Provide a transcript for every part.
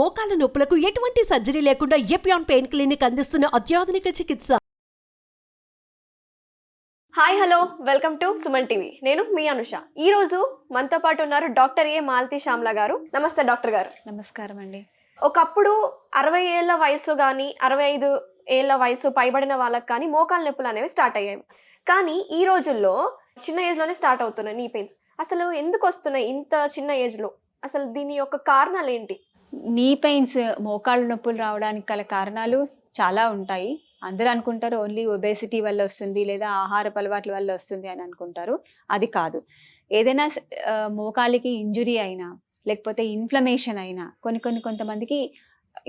మోకాల నొప్పులకు ఎటువంటి సర్జరీ లేకుండా ఎపియాన్ పెయిన్ క్లినిక్ అందిస్తున్న అత్యాధునిక చికిత్స. Hi hello welcome to Suman TV. నేను మీ అనుష. ఈ రోజు మనతో పాటు ఉన్నారు డాక్టర్ ఏ మాలతి శ్యామ్ల గారు. నమస్తే డాక్టర్ గారు. నమస్కారం అండి. ఒకప్పుడు 60 ఏళ్ల వయసు కానీ 65 ఏళ్ల వయసు పైబడిన వాళ్ళకి కానీ మోకాల నొప్పులు అనేవి స్టార్ట్ అయ్యాయి. కానీ ఈ రోజుల్లో చిన్న ఏజ్లోనే స్టార్ట్ అవుతున్నాయి నీ పెయిన్స్. అసలు ఎందుకు వస్తున్నాయి ఇంత చిన్న ఏజ్లో? అసలు దీని యొక్క కారణాలు ఏంటి? నీ పెయిన్స్, మోకాళ్ళ నొప్పులు రావడానికి గల కారణాలు చాలా ఉంటాయి. అందరూ అనుకుంటారు ఓన్లీ ఒబేసిటీ వల్ల వస్తుంది లేదా ఆహారపు అలవాట్ల వల్ల వస్తుంది అని అనుకుంటారు. అది కాదు. ఏదైనా మోకాలికి ఇంజురీ అయినా లేకపోతే ఇన్ఫ్లమేషన్ అయినా కొంతమందికి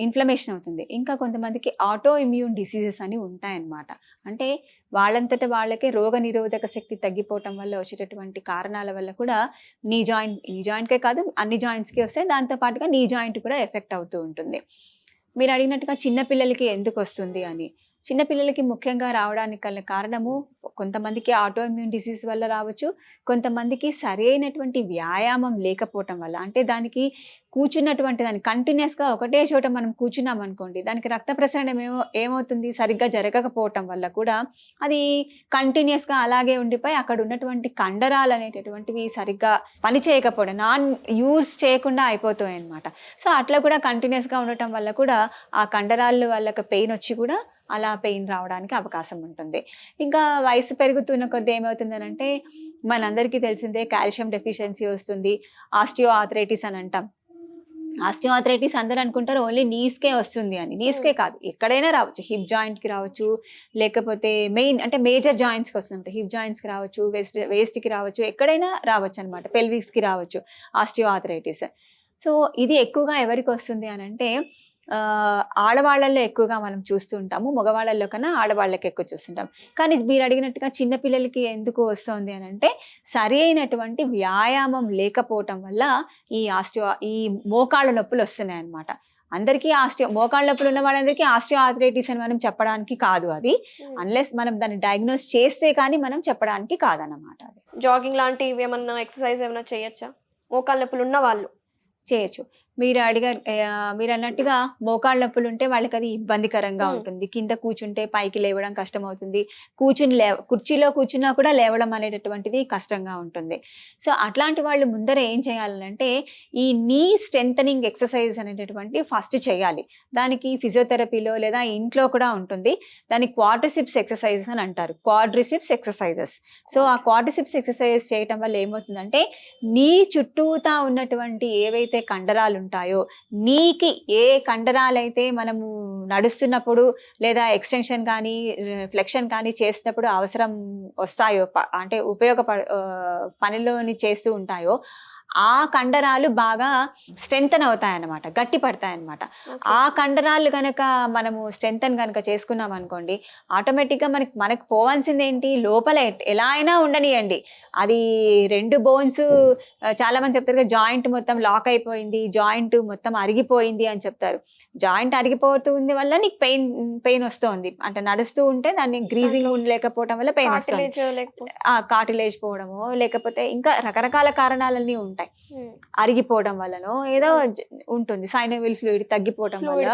ఇన్ఫ్లమేషన్ అవుతుంది. ఇంకా కొంతమందికి ఆటో ఇమ్యూన్ డిసీజెస్ అని ఉంటాయన్నమాట. అంటే వాళ్ళంతట వాళ్ళకే రోగ నిరోధక శక్తి తగ్గిపోవటం వల్ల వచ్చేటటువంటి కారణాల వల్ల కూడా ఈ జాయింట్కే కాదు అన్ని జాయింట్స్కి వస్తే దాంతో పాటుగా నీ జాయింట్ కూడా ఎఫెక్ట్ అవుతూ ఉంటుంది. మీరు అడిగినట్టుగా చిన్నపిల్లలకి ఎందుకు వస్తుంది అని. చిన్నపిల్లలకి ముఖ్యంగా రావడానికి గల కారణము కొంతమందికి ఆటో ఇమ్యూన్ డిసీజ్ వల్ల రావచ్చు, కొంతమందికి సరైనటువంటి వ్యాయామం లేకపోవటం వల్ల. అంటే దానికి దాన్ని కంటిన్యూస్గా ఒకటే చోట మనం కూర్చున్నాం అనుకోండి, దానికి రక్త ప్రసరణ ఏమవుతుంది, సరిగ్గా జరగకపోవటం వల్ల కూడా అది కంటిన్యూస్గా అలాగే ఉండిపోయి అక్కడ ఉన్నటువంటి కండరాలు అనేటటువంటివి సరిగ్గా పని చేయకపోవడం, నాన్ యూజ్ చేయకుండా అయిపోతాయి అన్నమాట. సో అట్లా కూడా కంటిన్యూస్గా ఉండటం వల్ల కూడా ఆ కండరాల వాళ్ళకి పెయిన్ వచ్చి కూడా అలా పెయిన్ రావడానికి అవకాశం ఉంటుంది. ఇంకా వయసు పెరుగుతున్న కొద్ది ఏమవుతుందనంటే మనందరికీ తెలిసిందే కాల్షియం డెఫిషియన్సీ వస్తుంది, ఆస్టియో ఆర్థరైటిస్ అని అంటాం. ఆస్టియో ఆర్థరైటిస్ అందరూ అనుకుంటారు ఓన్లీ నీస్కే వస్తుంది అని. నీస్కే కాదు, ఎక్కడైనా రావచ్చు. హిప్ జాయింట్కి రావచ్చు, లేకపోతే మేజర్ జాయింట్స్కి వస్తుంది. హిప్ జాయింట్స్కి రావచ్చు, వేస్ట్కి రావచ్చు, ఎక్కడైనా రావచ్చు అనమాట. పెల్విక్స్కి రావచ్చు ఆస్టియో ఆర్థరైటిస్. సో ఇది ఎక్కువగా ఎవరికి వస్తుంది అని అంటే ఆడవాళ్ళల్లో ఎక్కువగా మనం చూస్తూ ఉంటాము. మగవాళ్ళల్లో కన్నా ఆడవాళ్ళకి ఎక్కువ చూస్తుంటాం. కానీ మీరు అడిగినట్టుగా చిన్నపిల్లలకి ఎందుకు వస్తుంది అని అంటే సరి అయినటువంటి వ్యాయామం లేకపోవటం వల్ల ఈ మోకాళ్ళ నొప్పులు వస్తున్నాయి అన్నమాట. అందరికీ మోకాళ్ళ నొప్పులు ఉన్న వాళ్ళందరికీ ఆస్టియో ఆర్థరైటిస్ అని మనం చెప్పడానికి కాదు. అది అన్లెస్ మనం దాన్ని డయాగ్నోస్ చేస్తే కానీ మనం చెప్పడానికి కాదన్నమాట. అది జాగింగ్ లాంటివి ఏమన్నా ఎక్సర్సైజ్ ఏమైనా చేయొచ్చా మోకాల నొప్పులు ఉన్న వాళ్ళు? చేయొచ్చు. మీరు అన్నట్టుగా మోకాళ్ళ నొప్పులు ఉంటే వాళ్ళకి అది ఇబ్బందికరంగా ఉంటుంది. కింద కూర్చుంటే పైకి లేవడం కష్టం అవుతుంది. కుర్చీలో కూర్చున్నా కూడా లేవడం అనేటటువంటిది కష్టంగా ఉంటుంది. సో అట్లాంటి వాళ్ళు ముందర ఏం చేయాలంటే ఈ నీ స్ట్రెంథనింగ్ ఎక్సర్సైజ్ అనేటటువంటి ఫస్ట్ చేయాలి. దానికి ఫిజియోథెరపీలో లేదా ఇంట్లో కూడా ఉంటుంది. దాన్ని క్వాడ్రిసిప్స్ ఎక్సర్సైజెస్ అని అంటారు. Quadriceps exercises. సో ఆ క్వాడ్రిసిప్స్ ఎక్సర్సైజెస్ చేయటం వల్ల ఏమవుతుందంటే నీ చుట్టూతా ఉన్నటువంటి ఏవైతే కండరాలు ఉంటాయో, నీకి ఏ కండరాలైతే మనము నడుస్తున్నప్పుడు లేదా ఎక్స్టెన్షన్ కానీ ఫ్లెక్షన్ కానీ చేసినప్పుడు అవసరం వస్తాయో, అంటే పనిలోని చేస్తూ ఉంటాయో ఆ కండరాలు బాగా స్ట్రెంథన్ అవుతాయి అన్నమాట, గట్టి పడతాయి అన్నమాట. ఆ కండరాలు కనుక మనము స్ట్రెంథన్ కనుక చేసుకున్నాం అనుకోండి, ఆటోమేటిక్గా మనకు పోవాల్సింది ఏంటి, లోపల ఎలా అయినా ఉండనియండి. అది 2 బోన్స్ చాలా మంది చెప్తారు జాయింట్ మొత్తం లాక్ అయిపోయింది, జాయింట్ మొత్తం అరిగిపోయింది అని చెప్తారు. జాయింట్ అరిగిపోతుంది వల్ల నీకు పెయిన్ వస్తుంది. అంటే నడుస్తూ ఉంటే దాన్ని గ్రీజింగ్ లేకపోవడం వల్ల పెయిన్ వస్తుంది. కార్టిలేజ్ పోవడము, లేకపోతే ఇంకా రకరకాల కారణాలన్నీ ఉంటాయి. అరిగిపోవడం వల్లనో ఏదో ఉంటుంది, సైనోవిల్ ఫ్లూయిడ్ తగ్గిపోవడం వల్ల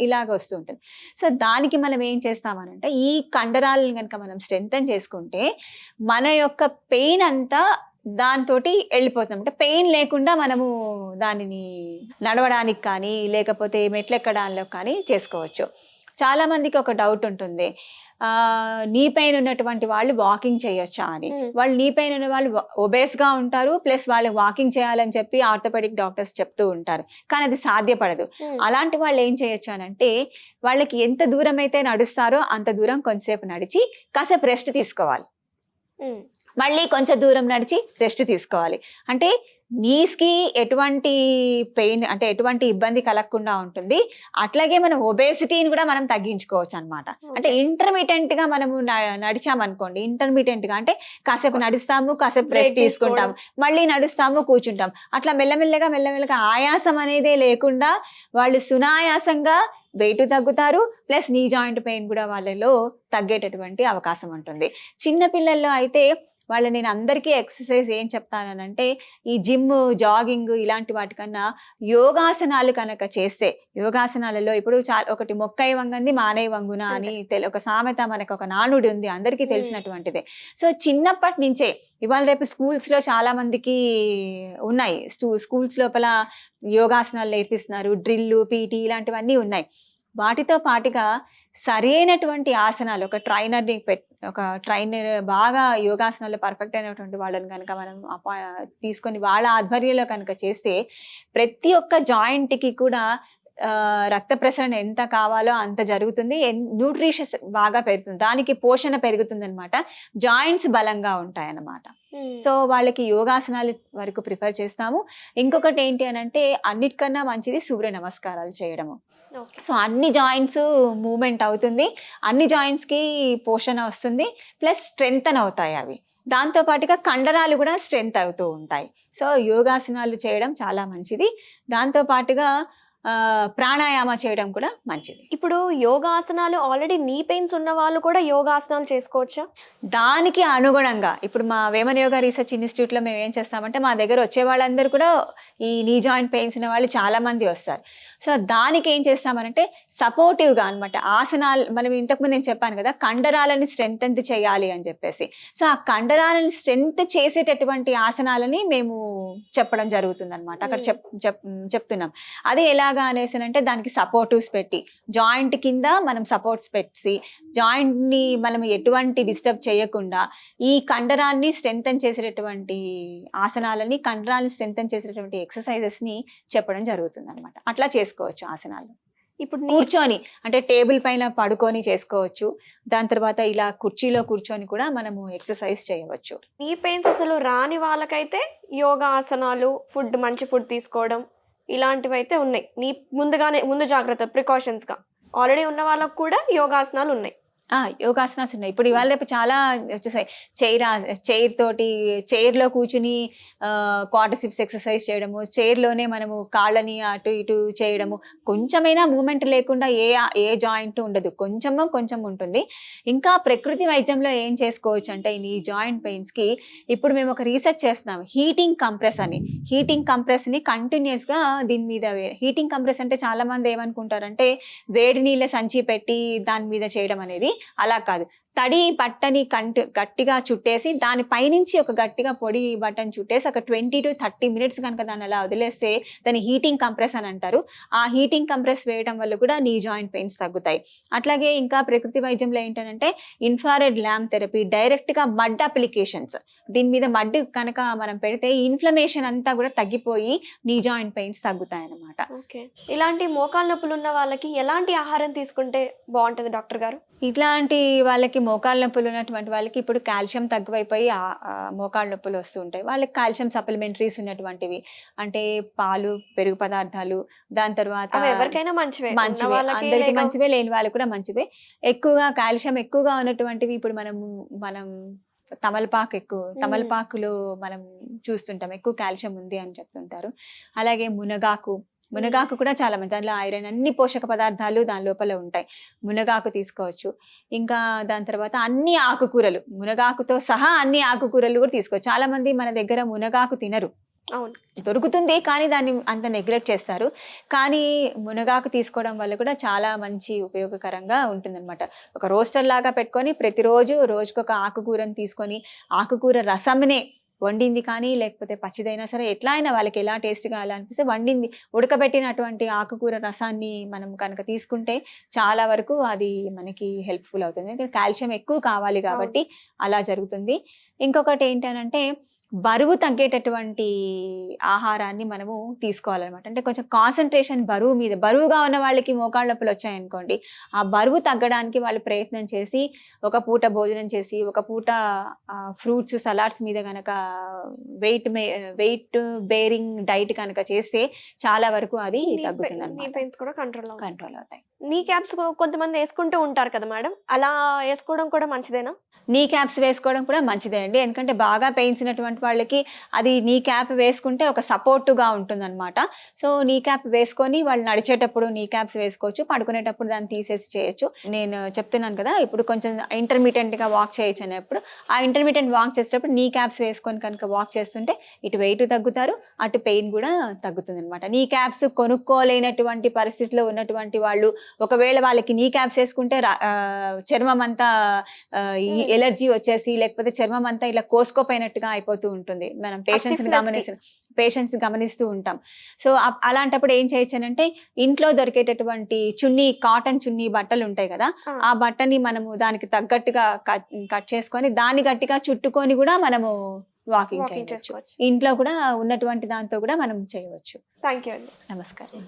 ఇలాగ వస్తుంటుంది. సో దానికి మనం ఏం చేస్తామనంటే ఈ కండరాలను కనుక మనం స్ట్రెంథన్ చేసుకుంటే మన యొక్క పెయిన్ అంతా దాంతోటి వెళ్ళిపోతాం. అంటే పెయిన్ లేకుండా మనము దానిని నడవడానికి కానీ లేకపోతే మెట్లెక్కడాల్లో కానీ చేసుకోవచ్చు. చాలా మందికి ఒక డౌట్ ఉంటుంది, నీ పెయిన్ ఉన్నటువంటి వాళ్ళు వాకింగ్ చేయొచ్చా అని. వాళ్ళు నీ పెయిన్ ఉన్న వాళ్ళు ఒబేస్గా ఉంటారు, ప్లస్ వాళ్ళు వాకింగ్ చేయాలని చెప్పి ఆర్థోపెడిక్ డాక్టర్స్ చెప్తూ ఉంటారు. కానీ అది సాధ్యపడదు. అలాంటి వాళ్ళు ఏం చేయొచ్చు అని అంటే వాళ్ళకి ఎంత దూరం అయితే నడుస్తారో అంత దూరం కొంచెంసేపు నడిచి కాసేపు రెస్ట్ తీసుకోవాలి. మళ్ళీ కొంచెం దూరం నడిచి రెస్ట్ తీసుకోవాలి. అంటే నీస్కి ఎటువంటి పెయిన్ అంటే ఎటువంటి ఇబ్బంది కలగకుండా ఉంటుంది. అట్లాగే మనం ఒబేసిటీని కూడా మనం తగ్గించుకోవచ్చు అనమాట. అంటే ఇంటర్మీడియట్గా మనము నడిచామనుకోండి, ఇంటర్మీడియట్గా అంటే కాసేపు నడుస్తాము, కాసేపు రెస్ట్ తీసుకుంటాము, మళ్ళీ నడుస్తాము, కూర్చుంటాం. అట్లా మెల్లమెల్లగా ఆయాసం అనేదే లేకుండా వాళ్ళు సునాయాసంగా వెయిట్ తగ్గుతారు, ప్లస్ నీ జాయింట్ పెయిన్ కూడా వాళ్ళలో తగ్గేటటువంటి అవకాశం ఉంటుంది. చిన్నపిల్లల్లో అయితే నేను అందరికీ ఎక్సర్సైజ్ ఏం చెప్తానంటే ఈ జిమ్, జాగింగ్ ఇలాంటి వాటికన్నా యోగాసనాలు కనుక చేస్తే, యోగాసనాలలో ఇప్పుడు ఒకటి మొక్కై వంగంది మానై వంగున అని ఒక సామెత, మనకు ఒక నానుడి ఉంది, అందరికీ తెలిసినటువంటిదే. సో చిన్నప్పటి నుంచే, ఇవాళ రేపు స్కూల్స్ లో చాలా మందికి ఉన్నాయి, స్కూల్స్ లోపల యోగాసనాలు నేర్పిస్తున్నారు, డ్రిల్, పీటీ ఇలాంటివన్నీ ఉన్నాయి. వాటితో పాటుగా సరైనటువంటి ఆసనాలు, ఒక ట్రైనర్ బాగా యోగాసనాలు పర్ఫెక్ట్ అయినటువంటి వాళ్ళని కనుక మనం తీసుకొని వాళ్ళ ఆధ్వర్యంలో కనుక చేస్తే ప్రతి ఒక్క జాయింట్ కి కూడా రక్త ప్రసరణ ఎంత కావాలో అంత జరుగుతుంది, న్యూట్రిషన్స్ బాగా పెరుగుతుంది, దానికి పోషణ పెరుగుతుంది అనమాట, జాయింట్స్ బలంగా ఉంటాయి అన్నమాట. సో వాళ్ళకి యోగాసనాలు వరకు ప్రిఫర్ చేస్తాము. ఇంకొకటి ఏంటి అని అంటే అన్నిటికన్నా మంచిది సూర్య నమస్కారాలు చేయడము. సో అన్ని జాయింట్స్ మూవ్మెంట్ అవుతుంది, అన్ని జాయింట్స్ కి పోషణ వస్తుంది, ప్లస్ స్ట్రెంగ్తన్ అవుతాయి అవి. దాంతో పాటుగా కండరాలు కూడా స్ట్రెంగ్త్ అవుతూ ఉంటాయి. సో యోగాసనాలు చేయడం చాలా మంచిది. దాంతో పాటుగా ప్రాణాయామ చేయడం కూడా మంచిది. ఇప్పుడు యోగాసనాలు ఆల్రెడీ నీ పెయిన్స్ ఉన్న వాళ్ళు కూడా యోగాసనాలు చేసుకోవచ్చా? దానికి అనుగుణంగా ఇప్పుడు మా వేమన్ యోగా రీసెర్చ్ ఇన్స్టిట్యూట్ లో మేము ఏం చేస్తామంటే, మా దగ్గర వచ్చే వాళ్ళందరూ కూడా ఈ నీ జాయింట్ పెయిన్స్ ఉన్న వాళ్ళు చాలా మంది వస్తారు. సో దానికి ఏం చేస్తామనంటే సపోర్టివ్ గా అనమాట ఆసనాలు, మనం ఇంతకుముందు నేను చెప్పాను కదా కండరాలని స్ట్రెంగ్త్ చేయాలి అని చెప్పేసి. సో ఆ కండరాలని స్ట్రెంగ్త్ చేసేటటువంటి ఆసనాలని మేము చెప్పడం జరుగుతుంది అనమాట. అక్కడ చెప్తున్నాం. అది ఎలాగా అనేసి అంటే దానికి సపోర్టివ్స్ పెట్టి, జాయింట్ కింద మనం సపోర్ట్స్ పెట్టి, జాయింట్ ని మనం ఎటువంటి డిస్టర్బ్ చేయకుండా ఈ కండరాన్ని స్ట్రెంగ్తన్ చేసేటటువంటి ఆసనాలని, కండరాన్ని స్ట్రెంగ్తన్ చేసేటటువంటి ఎక్సర్సైజెస్ ని చెప్పడం జరుగుతుంది అనమాట. అట్లా చేసుకోవచ్చు ఆసనాలు. ఇప్పుడు కూర్చొని అంటే టేబుల్ పైన పడుకొని చేసుకోవచ్చు, దాని తర్వాత ఇలా కుర్చీలో కూర్చొని కూడా మనము ఎక్సర్సైజ్ చేయవచ్చు. నీ పెయిన్స్ అసలు రాని వాళ్ళకైతే యోగా ఆసనాలు, మంచి ఫుడ్ తీసుకోవడం ఇలాంటివి అయితే ఉన్నాయి. నీ ముందు జాగ్రత్త ప్రికాషన్స్ గా ఆల్రెడీ ఉన్న వాళ్ళకు కూడా యోగాసనాలు ఉన్నాయి. యోగాసనాస్ ఉన్నాయి. ఇప్పుడు ఇవాళ రేపు చాలా వచ్చేసాయి. చైర్ లో కూర్చుని క్వాడ్రిసిప్స్ ఎక్సర్సైజ్ చేయడము, చైర్ లోనే మనము కాళ్ళని అటు ఇటు చేయడము, కొంచెమైనా మూమెంట్ లేకుండా ఏ జాయింట్ ఉండదు, కొంచెం ఉంటుంది. ఇంకా ప్రకృతి వైద్యంలో ఏం చేసుకోవచ్చు అంటే ఈ జాయింట్ పెయిన్స్ కి ఇప్పుడు మేము ఒక రీసెర్చ్ చేస్తున్నాం, హీటింగ్ కంప్రెస్ అని. హీటింగ్ కంప్రెస్ ని కంటిన్యూస్ గా దీని మీద, హీటింగ్ కంప్రెస్ అంటే చాలా మంది ఏమనుకుంటారంటే వేడి నీళ్ళ సంచి పెట్టి దాని మీద చేయడం అనేది, అలా కాదు. తడి బట్టని గట్టిగా చుట్టేసి దాని పైనుంచి ఒక గట్టిగా పొడి బట్టను చుట్టేసి ఒక 20 to 30 minutes కనుక దాన్ని అలా వదిలేస్తే దాన్ని హీటింగ్ కంప్రెస్ అని అంటారు. ఆ హీటింగ్ కంప్రెస్ వేయడం వల్ల కూడా నీ జాయింట్ పెయిన్స్ తగ్గుతాయి. అట్లాగే ఇంకా ప్రకృతి వైద్యంలో ఏంటంటే ఇన్ఫ్రారెడ్ ల్యాంప్ థెరపీ, డైరెక్ట్ గా మడ్ అప్లికేషన్స్, దీని మీద మడ్ కనుక మనం పెడితే ఇన్ఫ్లమేషన్ అంతా కూడా తగ్గిపోయి నీ జాయింట్ పెయిన్స్ తగ్గుతాయి అన్నమాట. ఓకే, ఇలాంటి మోకాలు నొప్పులు ఉన్న వాళ్ళకి ఎలాంటి ఆహారం తీసుకుంటే బాగుంటుంది డాక్టర్ గారు? ఇట్లాంటి వాళ్ళకి మోకాళ్ళ నొప్పులు ఉన్నటువంటి వాళ్ళకి ఇప్పుడు కాల్షియం తక్కువైపోయి మోకాళ్ళ నొప్పులు వస్తూ ఉంటాయి. వాళ్ళకి కాల్షియం సప్లిమెంటరీస్ ఉన్నటువంటివి అంటే పాలు, పెరుగు పదార్థాలు, దాని తర్వాత ఎవరికైనా మంచివే, అందరికి మంచివే, లేని వాళ్ళు కూడా మంచివే. ఎక్కువగా కాల్షియం ఎక్కువగా ఉన్నటువంటివి ఇప్పుడు మనం తమలపాకులో మనం చూస్తుంటాం, ఎక్కువ కాల్షియం ఉంది అని చెప్తుంటారు. అలాగే మునగాకు కూడా చాలా మంది, దానిలో ఐరన్, అన్ని పోషక పదార్థాలు దాని లోపల ఉంటాయి. మునగాకు తీసుకోవచ్చు. ఇంకా దాని తర్వాత అన్ని ఆకుకూరలు, మునగాకుతో సహా అన్ని ఆకుకూరలు కూడా తీసుకోవచ్చు. చాలా మంది మన దగ్గర మునగాకు తినరు, దొరుకుతుంది కానీ దాన్ని అంత నెగ్లెక్ట్ చేస్తారు. కానీ మునగాకు తీసుకోవడం వల్ల కూడా చాలా మంచి ఉపయోగకరంగా ఉంటుందన్నమాట. ఒక రోస్టర్ లాగా పెట్టుకొని ప్రతిరోజు రోజుకొక ఆకుకూరను తీసుకొని, ఆకుకూర రసంనే వండింది కానీ లేకపోతే పచ్చిదైనా సరే, ఎట్లా అయినా వాళ్ళకి ఎలా టేస్ట్గా అలా అనిపిస్తే వండింది, ఉడకబెట్టినటువంటి ఆకుకూర రసాన్ని మనం కనుక తీసుకుంటే చాలా వరకు అది మనకి హెల్ప్ఫుల్ అవుతుంది. కాల్షియం ఎక్కువ కావాలి కాబట్టి అలా జరుగుతుంది. ఇంకొకటి ఏంటంటే బరువు తగ్గేటటువంటి ఆహారాన్ని మనము తీసుకోవాలన్నమాట. అంటే కొంచెం కాన్సన్ట్రేషన్ బరువుగా ఉన్న వాళ్ళకి మోకాళ్ళ నొప్పులు వచ్చాయనుకోండి, ఆ బరువు తగ్గడానికి వాళ్ళు ప్రయత్నం చేసి ఒక పూట భోజనం చేసి ఒక పూట ఫ్రూట్స్, సలాడ్స్ మీద కనుక వెయిట్ బేరింగ్ డైట్ కనుక చేస్తే చాలా వరకు అది తగ్గుతుంది అన్నమాట. కంట్రోల్ అవుతాయి. నీ క్యాప్స్ కొంతమంది వేసుకుంటూ ఉంటారు కదా మేడం, అలా వేసుకోవడం కూడా మంచిదేనా? నీ క్యాప్స్ వేసుకోవడం కూడా మంచిదే అండి. ఎందుకంటే బాగా పెయిన్స్ ఉన్నటువంటి వాళ్ళకి అది నీ క్యాప్ వేసుకుంటే ఒక సపోర్ట్‌గా ఉంటుందన్నమాట. సో, నీ క్యాప్ వేసుకొని వాళ్ళు నడిచేటప్పుడు నీ క్యాప్స్ వేసుకోవచ్చు. పడుకునేటప్పుడు దాన్ని తీసేసి చేయొచ్చు. నేను చెప్తున్నాను కదా! ఇప్పుడు కొంచెం ఇంటర్మిటెంట్‌గా వాక్ చేయొచ్చు అనేప్పుడు, ఆ ఇంటర్మిటెంట్ వాక్ చేసేటప్పుడు నీ క్యాప్స్ వేసుకొని కనుక వాక్ చేస్తుంటే ఇటు వెయిట్ తగ్గుతారు, అటు పెయిన్ కూడా తగ్గుతుందన్నమాట. నీ క్యాప్స్ కొనుక్కోలేనటువంటి పరిస్థితిలో ఉన్నటువంటి వాళ్ళు, ఒకవేళ వాళ్ళకి నీ క్యాప్స్ వేసుకుంటే చర్మం అంతా ఈ ఎలర్జీ వచ్చేసి లేకపోతే చర్మం అంతా ఇలా కోసుకోపోయినట్టుగా అయిపోతూ ఉంటుంది. మనం పేషెంట్స్ గమనిస్తూ ఉంటాం. సో, అలాంటప్పుడు ఏం చేయొచ్చనంటే ఇంట్లో దొరికేటటువంటి కాటన్ చున్నీ బట్టలు ఉంటాయి కదా! ఆ బట్టని మనము దానికి తగ్గట్టుగా కట్ చేసుకొని దాన్ని గట్టిగా చుట్టుకొని కూడా మనము వాకింగ్ చేయవచ్చు. చేసుకోవచ్చు. ఇంట్లో కూడా ఉన్నటువంటి దాంతో కూడా మనం చేయవచ్చు. థ్యాంక్ యూ అండి. నమస్కారం.